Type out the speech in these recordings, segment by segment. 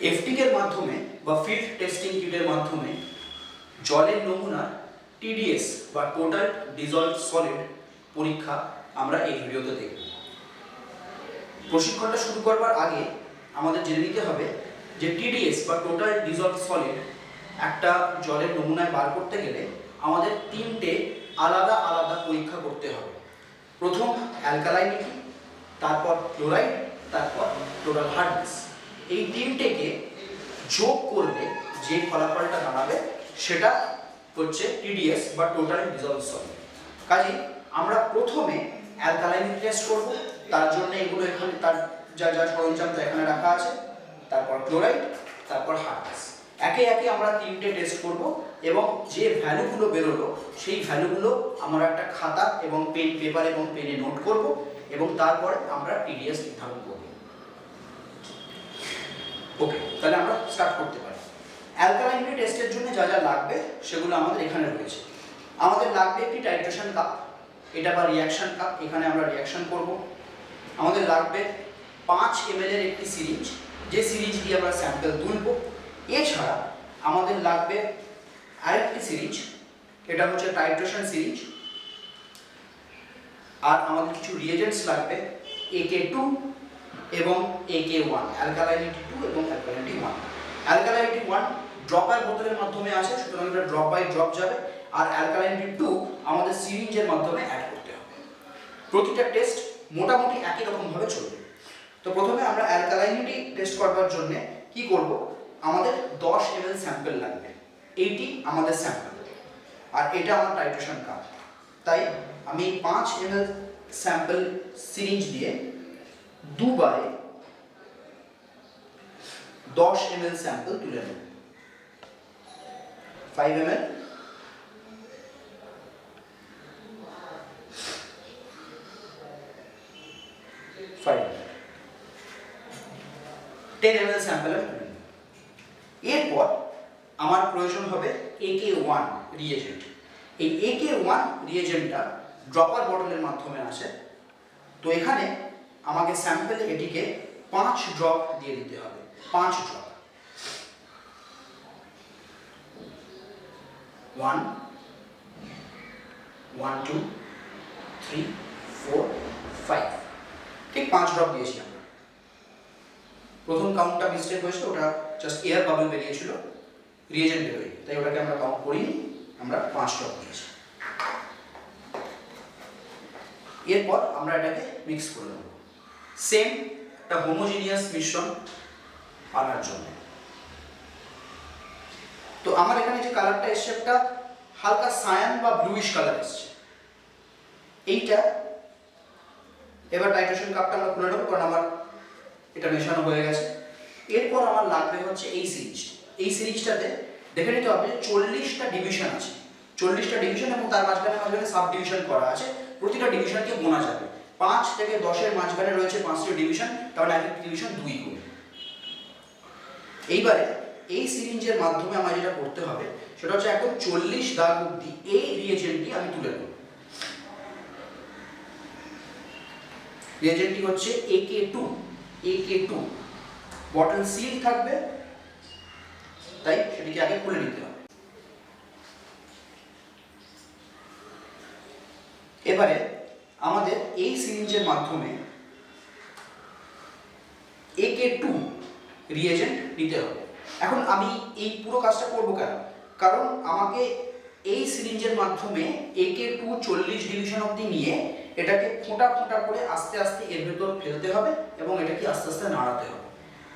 এফটিকের মাধ্যমে বা field testing কিটের মাধ্যমে জলের নমুনার টিডিএস বা টোটাল ডিজলভ সলিড পরীক্ষা আমরা এই ভিডিওতে দেখব। প্রশিক্ষণটা শুরু করবার আগে আমাদের জেনে নিতে হবে যে টিডিএস বা টোটাল ডিজলভ সলিড একটা জলের নমুনায় বার করতে গেলে আমাদের তিনটে আলাদা আলাদা পরীক্ষা করতে হবে। প্রথম অ্যালকালাইনিটি, তারপর ক্লোরাইড, তারপর টোটাল হার্ডনেস। এই তিনটেকে যোগ করলে যে ফলাফলটা দাঁড়াবে সেটা হচ্ছে টিডিএস বা টোটাল ডিজলভ সলিড। কাজে আমরা প্রথমে অ্যালকালাইনিটি টেস্ট করব। তার জন্য এগুলো এখানে তার যা যা সরঞ্জাম এখানে রাখা আছে, তারপর ক্লোরাইড, তারপর হার্ডনেস। একে একে আমরা তিনটে টেস্ট করব এবং যে ভ্যালুগুলো বেরোলো সেই ভ্যালুগুলো আমরা একটা খাতা এবং পেপার এবং পেনে নোট করব এবং তারপরে আমরা টিডিএস নির্ধারণ করব। ওকে, তাহলে আমরা স্টার্ট করতে পারি। অ্যালকালাইনিটি টেস্টের জন্য যা যা লাগবে সেগুলো আমাদের এখানে রয়েছে। আমাদের লাগবে একটি টাইট্রেশন কাপ, এটা বা রিঅ্যাকশন কাপ, এখানে আমরা রিঅ্যাকশন করব। আমাদের লাগবে 5 ml এর একটি সিরিঞ্জ, যে সিরিঞ্জ দিয়ে আমরা স্যাম্পল তুলব। এছাড়া আমাদের লাগবে আরেকটি সিরিঞ্জ, এটা হচ্ছে টাইট্রেশন সিরিঞ্জ। আর আমাদের কিছু রিয়েজেন্টস লাগবে AK2 এবং AK1, অ্যালকালাইনিটি 2 এবং অ্যালকালাইনিটি 1। অ্যালকালাইনিটি 1 ড্রপার বোতলের মাধ্যমে আছে, সুতরাং এটা ড্রপ বাই ড্রপ যাবে। আর অ্যালকালাইনিটি 2 আমাদের সিরিঞ্জের মাধ্যমে অ্যাড করতে হবে। প্রতিটা টেস্ট মোটামুটি একই রকম ভাবে চলবে। তো প্রথমে আমরা অ্যালকালাইনিটি টেস্ট করবার জন্য কি করব, আমাদের 10 ml স্যাম্পল লাগবে। এইটি আমাদের স্যাম্পল আর এটা আমার টাইট্রেশন কাপ। তাই আমি 5 ml স্যাম্পল সিরিঞ্জ দিয়ে দুবারে 10 ml স্যাম্পল তুলে নেব। 5 ml, 5 ml, 10 ml স্যাম্পল আমি তুলে নেব। এরপর আমার প্রয়োজন হবে AK1 রিয়েজেন্ট। এই AK1 রিয়েজেন্টটা ড্রপার বটলের মাধ্যমে আসে। তো এখানে আমাকে স্যাম্পলে এটিকে 5 ড্রপ দিয়ে দিতে হবে। 5 ড্রপ, 1 1 2 3 4 5, ঠিক 5 ড্রপ দিয়েছি আমরা। প্রথম কাউন্টটা মিস্টেক হয়েছিল, ওটা জাস্ট এয়ার বাবল বেরিয়েছিল, রিয়েজেন্ট বেরোয়, তাই ওটাকে আমরা কাউন্ট করিনি, আমরা 5 ড্রপ দিয়েছি। এরপর আমরা এটাকে মিক্স করে নেব সেম একটা হোমোজিনিয়াস মিশ্রণ আনার জন্য। তো আমার এখানে যে কালারটা এসছে একটা হালকা সায়ান বা ব্লুইশ কালার এসছে। এইটা এবার টাইট্রেশন কাপটা আমরা খুলে নেব, কারণ আমার এটা মেশানো হয়ে গেছে। এরপর আমার লাগবে হচ্ছে এই সিরিজ। এই সিরিজটাতে দেখে নিতে হবে 40টা ডিভিশন আছে, 40টা ডিভিশন এবং তার মাঝখানে মাঝখানে সাব ডিভিশন করা আছে। প্রতিটা ডিভিশনকে গোনা যাবে। 5 থেকে 10-এর মাঝখানে রয়েছে 5টি ডিভিশন, তাহলে এক ডিভিশন 2 গুণ। এইবারে এই সিরিঞ্জের মাধ্যমে আমার যেটা করতে হবে সেটা হচ্ছে একদম 40 দাগ অবধি এই রিয়েজেন্টটি আমি তুলে নেব। রিয়েজেন্টটি হচ্ছে AK2 বটল সিল থাকবে, তাই সেটিকে আগে খুলে নিতে হবে। এবারে আমাদের এই সিরিঞ্জের মাধ্যমে AK2 রিয়েজেন্ট নিতে হবে। এখন আমি এই পুরো কাজটা করব কেন, কারণ আমাকে এই সিরিঞ্জের মাধ্যমে AK2 40 ডিভিশন অবধি নিয়ে এটাকে ফোঁটা ফোঁটা করে আস্তে আস্তে এর ভেতর ফেলতে হবে এবং এটাকে আস্তে আস্তে নাড়াতে হবে।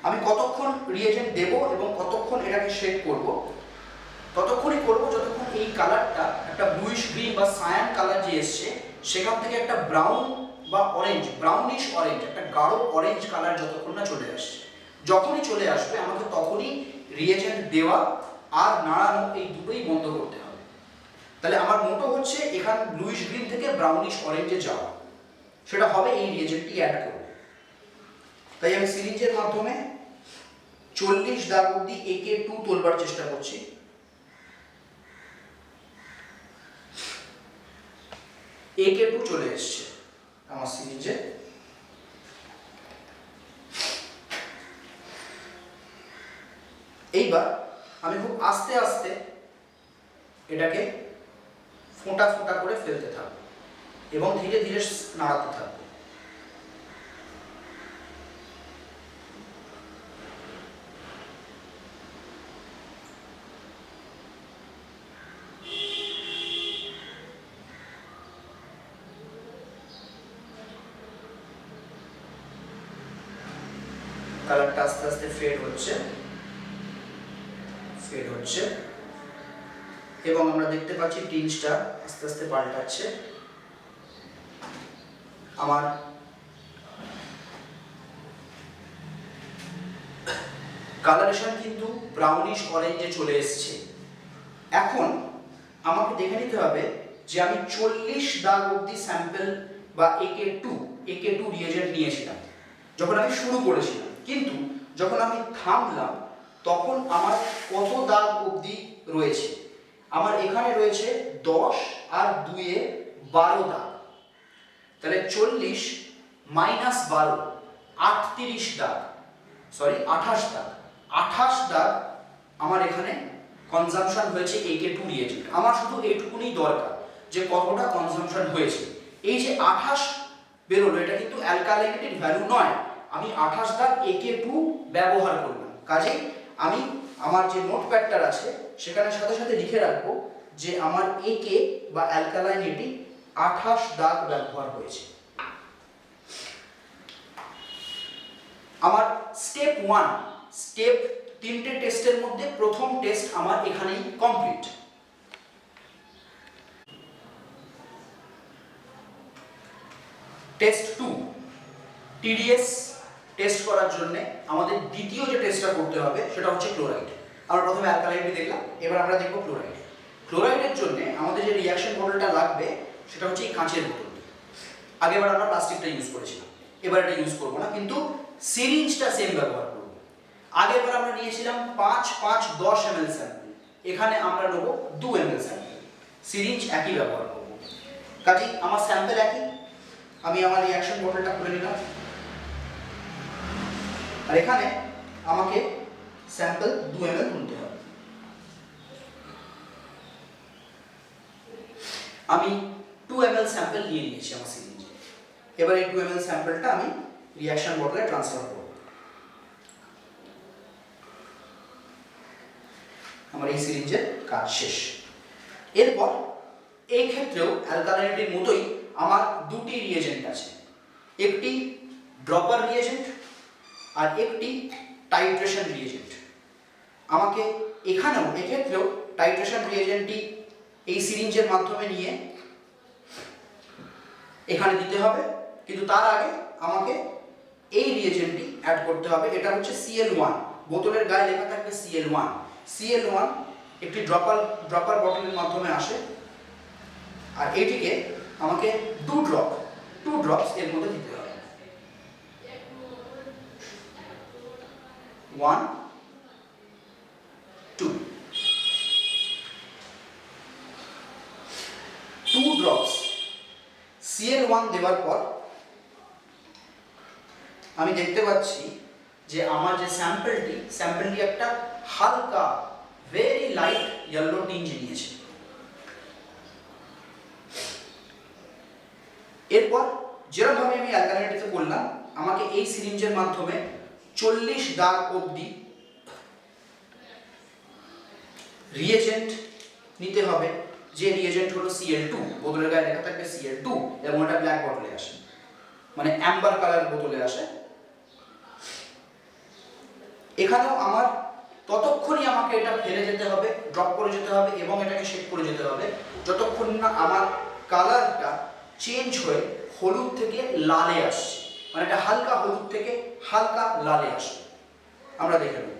আমি কতক্ষণ রিয়েজেন্ট দেব এবং কতক্ষণ এটাকে শেক করব, ততক্ষণই করব যতক্ষণ এই কালারটা একটা ব্লুইশ গ্রিন বা সায়ান কালার যে এসছে সেখান থেকে একটা ব্রাউন বা অরেঞ্জ, ব্রাউনিশ অরেঞ্জ, একটা গাঢ় অরেঞ্জ কালার যতক্ষণ না চলে আসছে। যখনই চলে আসবে আমাকে তখনই রিয়েজেন্ট দেওয়া আর নাড়ানো এই দুটোই বন্ধ করতে হবে। তাহলে আমার মোটো হচ্ছে এখান ব্লুইশ গ্রিন থেকে ব্রাউনিশ অরেঞ্জে যাওয়া, সেটা হবে এই রিয়েজেন্টটি অ্যাড করব। তাই আমি সিরিঞ্জের মাধ্যমে 40 দাগ অবধি AK2 তোলবার চেষ্টা করছি। AK2 চলে এসছে আমার সিরিঞ্জে। এইবার আমি খুব আস্তে আস্তে এটাকে ফোঁটা ফোঁটা করে ফেলতে থাকবো এবং ধীরে ধীরে নাড়াতে থাকবো। কালারটা আস্তে আস্তে ফেড হচ্ছে এবং আমরা দেখতে পাচ্ছি টিঞ্জটা আস্তে আস্তে পাল্টাচ্ছে। আমার কালারেশন কিন্তু ব্রাউনিশ অরেঞ্জে চলে এসছে। এখন আমাকে দেখে নিতে হবে যে আমি 40 দাগ অবধি স্যাম্পল বা AK2 রিয়েজেন্ট নিয়েছিলাম যখন আমি শুরু করেছিলাম, কিন্তু যখন আমি থামলাম তখন আমার কত দাগ অবধি রয়েছে। আমার এখানে রয়েছে 10 আর 2 এ 12 দাগ, তাহলে 40 মাইনাস 12 28 দাগ, সরি 28 দাগ। 28 দাগ আমার এখানে কনজাম্পশন হয়েছে AK2 রিয়েজেন্ট। আমার শুধু এইটুকুনি দরকার যে কতটা কনজাম্পশন হয়েছে। এই যে 28 বেরোলো এটা কিন্তু অ্যালকালাইনিটির ভ্যালু নয়, আমি 28 দাগ AK2 ব্যবহার করলাম। কাজেই আমি আমার যে নোটপ্যাডটা আছে সেখানে সাথে সাথে লিখে রাখবো যে আমার AK বা অ্যালকালাইনিটি 28 দাগ ব্যবহার হয়েছে। আমার স্টেপ 1, স্টেপ 3টে টেস্টের মধ্যে প্রথম টেস্ট আমার এখানেই কমপ্লিট। টেস্ট 2 TDS টেস্ট করার জন্য আমাদের দ্বিতীয় যে টেস্টটা করতে হবে সেটা হচ্ছে ক্লোরাইড। আমরা প্রথমে অ্যালকালাইনটি দেখলাম, এবার আমরা দেখব ক্লোরাইড। ক্লোরাইডের জন্য আমাদের যে রিঅ্যাকশন বোতলটা লাগবে সেটা হচ্ছে এই কাঁচের বোতলটি। আগেবার আমরা প্লাস্টিকটা ইউজ করেছিলাম, এবার এটা ইউজ করব না, কিন্তু সিরিঞ্জটা সেম ব্যবহার করব। আগেরবার আমরা নিয়েছিলাম 5, 5, 10 ml স্যাম্পল, এখানে আমরা নেব 2 ml স্যাম্পল। সিরিঞ্জ একই ব্যবহার করব, কাজেই আমার স্যাম্পল একই। আমি আমার রিঅ্যাকশন বোতলটা খুলে নিলাম আর এখানে আমাকে স্যাম্পল 2 ml তুলতে হবে। আমি 2 ml স্যাম্পল নিয়ে নিয়েছি আমার সিরিঞ্জে। এবার এই 2 ml স্যাম্পলটা আমি রিঅ্যাকশন বোতলে ট্রান্সফার করব। আমার এই সিরিঞ্জের কাজ শেষ। এরপর এই ক্ষেত্রেও অ্যালকালাইনিটির মতোই আমার দুটি রিয়েজেন্ট আছে, একটি ড্রপার রিয়েজেন্ট আর একটি টাইট্রেশন রিয়েজেন্ট। আমাকে এখানেও এক্ষেত্রেও টাইট্রেশন রিয়েজেন্টটি এই সিরিঞ্জের মাধ্যমে নিয়ে এখানে দিতে হবে, কিন্তু তার আগে আমাকে এই রিয়েজেন্টটি অ্যাড করতে হবে। এটা হচ্ছে Cl1, বোতলের গায়ে লেখা থাকবে Cl1। Cl1 একটি ড্রপার বটলের মাধ্যমে আসে আর এটিকে আমাকে 2 ড্রপস এর মধ্যে দিতে হবে। 1, 2 ড্রপস Cl1 দেওয়ার পর আমি দেখতে পাচ্ছি যে আমার যে স্যাম্পলটি একটা হালকা ভেরি লাইট ইয়েলো টিঞ্জ নিয়েছে। এরপর যেরকমভাবে আমি অ্যালকালাইনিটিতে করলাম, আমাকে এই সিরিঞ্জের মাধ্যমে 40 দাগ অবধি রিয়েজেন্ট নিতে হবে, যে রিয়েজেন্ট হলো Cl2। বোতলের গায়ে লেখা থাকবে Cl2 এবং এটা ব্ল্যাক বটলে আসে, মানে অ্যাম্বার কালার বোতলে আসে। এখানেও আমার ততক্ষণই আমাকে এটা ফেলে যেতে হবে, ড্রপ করে যেতে হবে এবং এটাকে শেক করে যেতে হবে যতক্ষণ না আমার কালারটা চেঞ্জ হয়ে হলুদ থেকে লালে আসছে, মানে এটা হালকা হলুদ থেকে হালকা লালে আসে। আমরা দেখে নেব।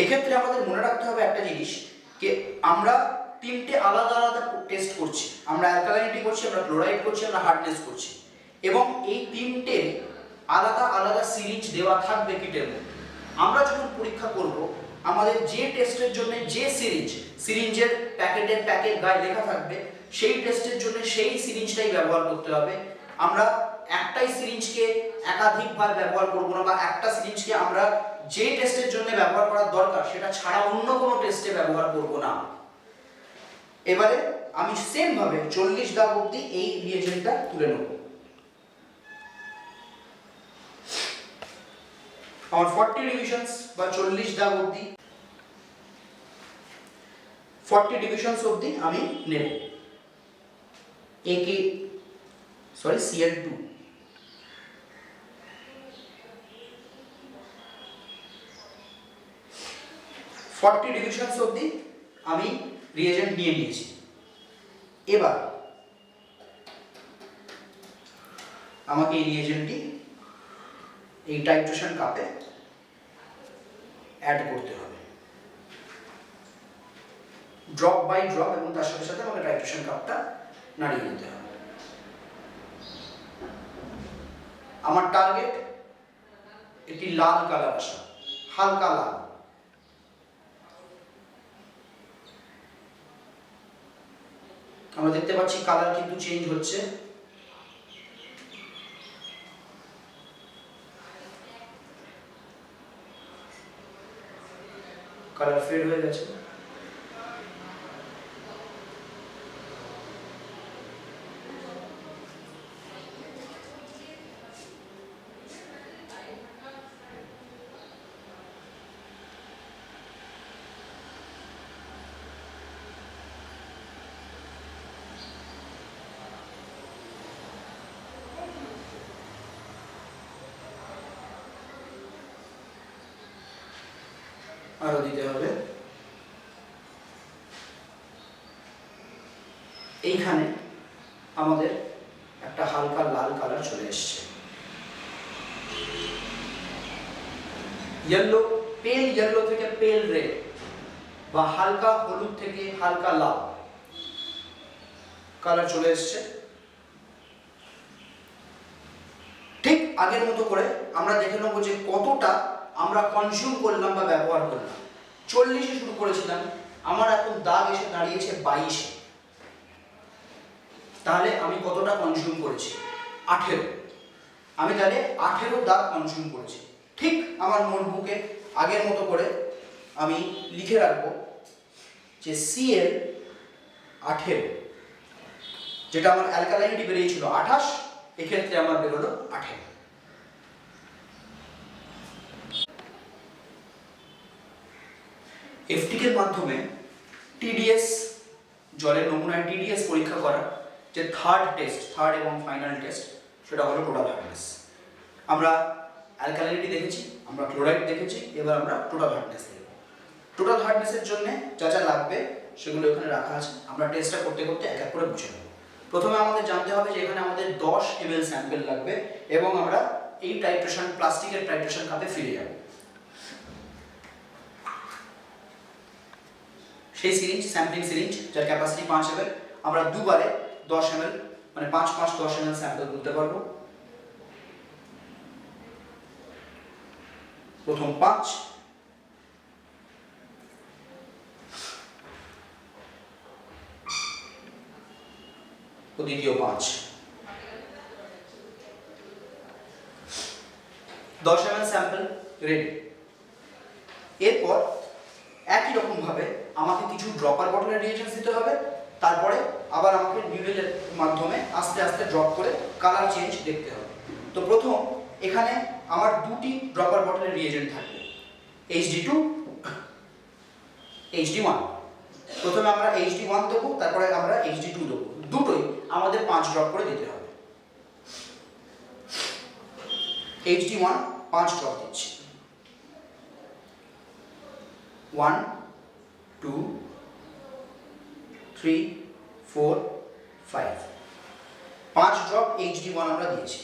এক্ষেত্রে আমাদের মনে রাখতে হবে একটা জিনিস, যে আমরা 3টে আলাদা আলাদা টেস্ট করছি। আমরা অ্যালকালাইনিটি করছি, আমরা ক্লোরাইড করছি, আমরা হার্ডনেস করছি, এবং এই 3টে আলাদা আলাদা সিরিঞ্জ দেওয়া থাকবে কিটের মধ্যে। আমরা যখন পরীক্ষা করব, আমাদের যে টেস্টের জন্য যে সিরিঞ্জের প্যাকেটের গায়ে লেখা থাকবে, সেই টেস্টের জন্য সেই সিরিঞ্জটাই ব্যবহার করতে হবে, আমরা একটাই সিরিঞ্জকে একাধিকবার ব্যবহার করব না, বা একটা সিরিঞ্জকে আমরা যে টেস্টের জন্য ব্যবহার করার দরকার সেটা ছাড়া অন্য কোনো টেস্টে ব্যবহার করব না। এবারে আমি সেম ভাবে 40 দাগ অবধি এই রিয়েজেন্টটা তুলে নেব। আমার 40 ডিভিশনস বা 40 দাগ অবধি 40 ডিভিশনস অবধি আমি নেব। Cl2 40 ডিভিশনস অবধি আমি রিয়েজেন্ট নিয়ে নিয়েছি। এবার আমাকে এই রিয়েজেন্টটি এই টাইট্রেশন কাপে অ্যাড করতে হবে, ড্রপ বাই ড্রপ, এবং তার সাথে সাথে আমাকে টাইট্রেশন কাপটা নাড়িয়ে নিতে হবে। আমার টার্গেট একটি লাল কালার আসা, হালকা লাল। আমরা দেখতে পাচ্ছি কালার কিন্তু চেঞ্জ হচ্ছে। কালার ফেড হয়ে গেছে। আরো দিতে হবে। এইখানে আমাদের একটা হালকা লাল কালার চলে এসছে। ইয়েলো, পেল ইয়েলো থেকে পেল রেড, বা হালকা হলুদ থেকে হালকা লাল কালার চলে এসছে। ঠিক আগের মতো করে আমরা দেখে নেবো যে কতটা আমরা কনজিউম করলাম বা ব্যবহার করলাম। 40-এ শুরু করেছিলাম, আমার এখন দাগ এসে দাঁড়িয়েছে 22-এ। তাহলে আমি কতটা কনজিউম করেছি? 18। আমি তাহলে 18 দাগ কনজিউম করেছি। ঠিক আমার নোটবুকে আগের মতো করে আমি লিখে রাখবো যে Cl18, যেটা আমার অ্যালকালাইনিটি বেরিয়েছিল 28, এক্ষেত্রে আমার বেরোলো 18। এফটিকের মাধ্যমে টিডিএস, জলের নমুনায় টিডিএস পরীক্ষা করা যে থার্ড এবং ফাইনাল টেস্ট, সেটা হলো টোটাল হার্ডনেস। আমরা অ্যালকালাইনিটি দেখেছি, আমরা ক্লোরাইড দেখেছি, এবার আমরা টোটাল হার্ডনেস দেখব। টোটাল হার্ডনেসের জন্য যা যা লাগবে সেগুলো এখানে রাখা আছে। আমরা টেস্টটা করতে করতে এক এক করে বুঝে নেব। প্রথমে আমাদের জানতে হবে যে এখানে আমাদের 10 ml স্যাম্পল লাগবে, এবং আমরা এই টাইট্রেশন, প্লাস্টিকের টাইট্রেশন কাপে ফিরে যাব। সেই সিরিঞ্জ, স্যাম্পলিং সিরিঞ্জ, যার ক্যাপাসিটি 5 ml, আমরা দুবারে 10 ml, মানে 5-5-10 ml স্যাম্পল তুলতে পারবো। প্রথম 5, ও দ্বিতীয় 5, 10 ml স্যাম্পল রেডি। এরপর একই রকম ভাবে আমাকে কিছু ড্রপার বটলের রিয়েজেন্টস দিতে হবে। তারপরে আবার আমাকে নিউডেলের মাধ্যমে আস্তে আস্তে ড্রপ করে কালার চেঞ্জ দেখতে হবে। তো প্রথম এখানে আমার দুটি ড্রপার বটলের রিয়েজেন্ট থাকবে, HD2, HD1। প্রথমে আমরা HD1 দেবো, তারপরে আমরা HD2 দেবো। দুটোই আমাদের 5 ড্রপ করে দিতে হবে। HD1 5 ড্রপ দিচ্ছি। 1, 2, 3, 4, 5, 5 ড্রপ HD1 আমরা দিয়েছি।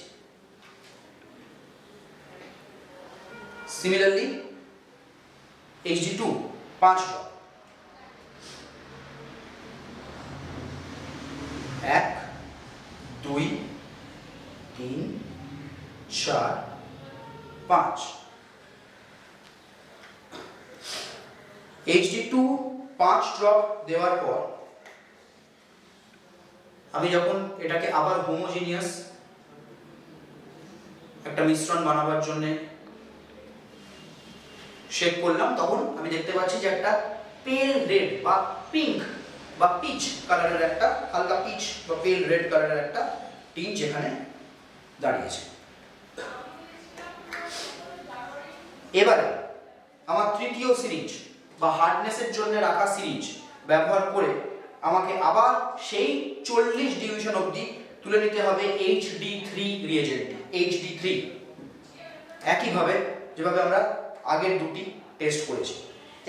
Similarly HD2 5 drop, 1, 2, 3, 4, 5। HD2 5 drop দেওয়ার পর আমি যখন এটাকে আবার হোমোজিনিয়াস একটা মিশ্রণ বানাবার জন্য শেক করলাম, তখন আমি দেখতে পাচ্ছি যে একটা পেল রেড বা পিঙ্ক বা পিচ কালারের একটা হালকা পিচ বা পেল রেড কালারের একটা টিন যেখানে দাঁড়িয়েছে। এবারে আমার তৃতীয় সিরিঞ্জ বা হার্ডনেসের জন্য রাখা সিরিঞ্জ ব্যবহার করে আমাকে আবার সেই 40 ডিভিশন অবধি তুলে নিতে হবে HD3 রিয়েজেন্ট, HD3। একইভাবে যেভাবে আমরা আগের দুটি টেস্ট করেছি।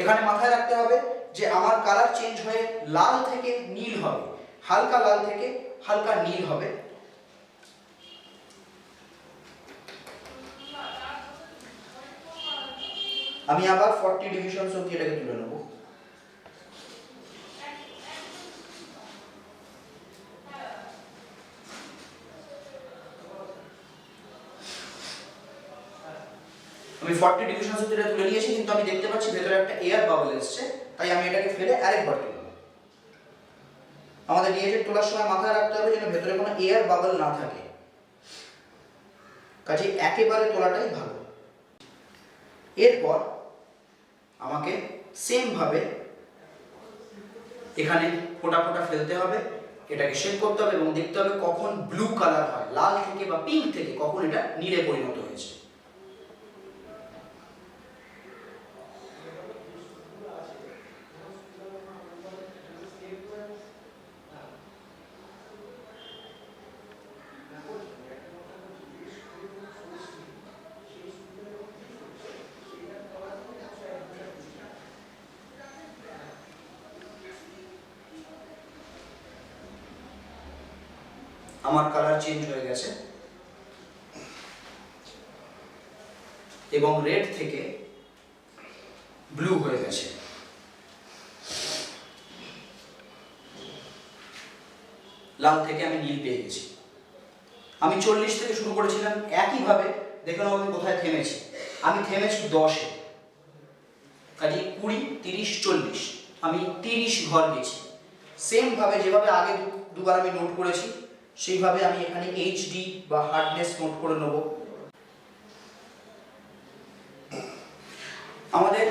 এখানে মাথায় রাখতে হবে যে আমার কালার চেঞ্জ হয়ে লাল থেকে নীল হবে, হালকা লাল থেকে হালকা নীল হবে। আমি আবার 40 ডিভিশন অবধি এটাকে তুলে নেব। আমি 40 ডিভিশন অবধি এটা তুলে নিয়েছি, কিন্তু আমি দেখতে পাচ্ছি ভেতরে একটা এয়ার বাবল এসছে, তাই আমি এটাকে ফেলে আরেকবার তুলব। আমাদের রিয়েজেন্ট তোলার সময় মাথায় রাখতে হবে যেন ভেতরে কোনো এয়ার বাবল না থাকে, কাজে একেবারে তোলাটাই ভালো। এরপর আমাকে সেম ভাবে এখানে ফোঁটা ফোঁটা ফেলতে হবে, এটাকে শেক করতে হবে এবং দেখতে হবে কখন ব্লু কালার হয়, লাল থেকে বা পিঙ্ক থেকে কখন এটা নীলে পরিণত হয়েছে। আমার কালার চেঞ্জ হয়ে গেছে এবং রেড থেকে ব্লু হয়ে গেছে। লাল থেকে আমি নীল পেয়ে গেছি। আমি 40 থেকে শুরু করেছিলাম, একইভাবে দেখে নাও আমি কোথায় থেমেছি। আমি থেমেছি 10-এ, কাজে 20, 30, 40, আমি 30 ঘর গেছি। সেম ভাবে যেভাবে আগে দুবার আমি নোট করেছি সেইভাবে আমি এখানে HD বা হার্ডনেস নোট করে নেব। আমাদের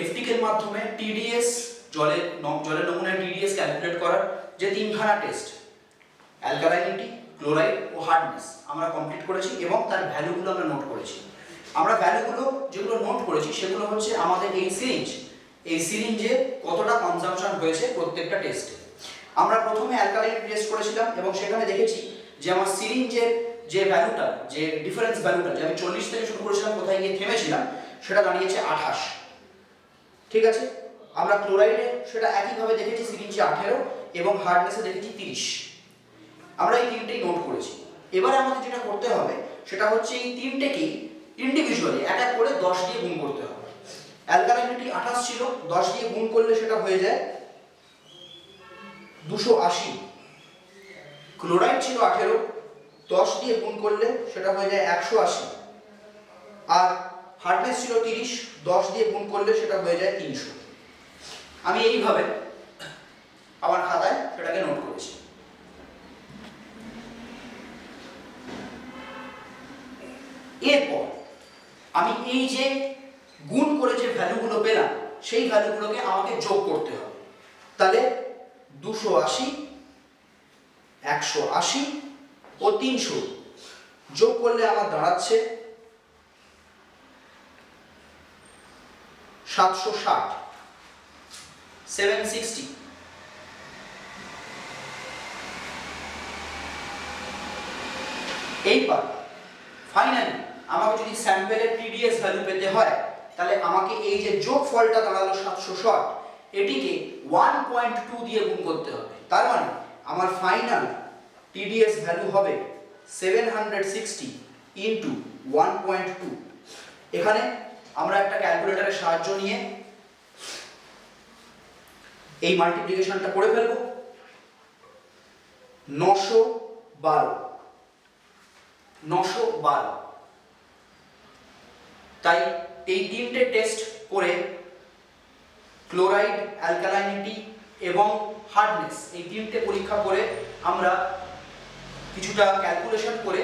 এফটিকের মাধ্যমে TDS জলের নমুনায় TDS ক্যালকুলেট করার যে তিনখানা টেস্ট, অ্যালকালাইনিটি, ক্লোরাইড ও হার্ডনেস, আমরা কমপ্লিট করেছি এবং তার ভ্যালুগুলো আমরা নোট করেছি। আমরা ভ্যালুগুলো যেগুলো নোট করেছি সেগুলো হচ্ছে আমাদের এই সিরিঞ্জে কতটা কনজাম্পশন হয়েছে প্রত্যেকটা টেস্টে। আমরা প্রথমে অ্যালকালাইনিটি টেস্ট করেছিলাম এবং সেখানে দেখেছি যে আমার সিরিঞ্জের যে ভ্যালুটা, যে ডিফারেন্স ভ্যালুটা, যে আমি 40 থেকে শুরু করেছিলাম কোথায় গিয়ে থেমেছিলাম, সেটা দাঁড়িয়েছে 28। ঠিক আছে, আমরা ক্লোরাইডে সেটা একইভাবে দেখেছি, সিরিঞ্জে 18 এবং হার্ডনেসে দেখেছি 30। আমরা এই তিনটেই নোট করেছি। এবারে আমাদের যেটা করতে হবে সেটা হচ্ছে এই তিনটেকেই ইন্ডিভিজুয়ালি এক এক করে 10 দিয়ে গুণ করতে হবে। অ্যালকালাইনিটি 28 ছিল, 10 দিয়ে গুণ করলে সেটা হয়ে যায় 280। ক্লোরাইড ছিল 18, 10 দিয়ে গুণ করলে সেটা হয়ে যায় 180। আর হার্ডনেস ছিল 30, 10 দিয়ে গুণ করলে সেটা হয়ে যায় 300। আমি এইভাবে আমার খাতায় সেটাকে নোট করেছি। এরপর আমি এই যে গুণ করে যে ভ্যালুগুলো পেলাম সেই ভ্যালুগুলোকে আমাকে যোগ করতে হবে। তাহলে 280, 180 ও 300 যোগ করলে আমার দাঁড়াচ্ছে 760, 760। এইবার ফাইনালি আমাকে যদি স্যাম্পেলের TDS ভ্যালু পেতে হয় তাহলে আমাকে এই যে যোগফলটা দাঁড়ালো 760, এটিকে 1.2 দিয়ে গুণ করতে হবে। তার মানে আমার ফাইনাল TDS ভ্যালু হবে 760 ইন্টু 1.2। এখানে আমরা একটা ক্যালকুলেটরের সাহায্য নিয়ে এই মাল্টিপ্লিকেশনটা করে ফেলব। 912। তাই এই তিনটে টেস্ট করে ক্লোরাইড, অ্যালকালাইনিটি এবং হার্ডনেস, এই তিনটে পরীক্ষা করে আমরা কিছুটা ক্যালকুলেশন করে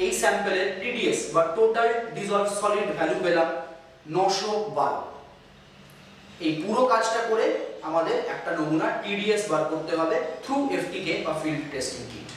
এই স্যাম্পলের টিডিএস বা টোটাল ডিজলভ সলিড ভ্যালু পেলাম 912। এই পুরো কাজটা করে আমাদের একটা নমুনা টিডিএস বার করতে হবে থ্রু এফটিকে বা ফিল্ড টেস্টিং কিট।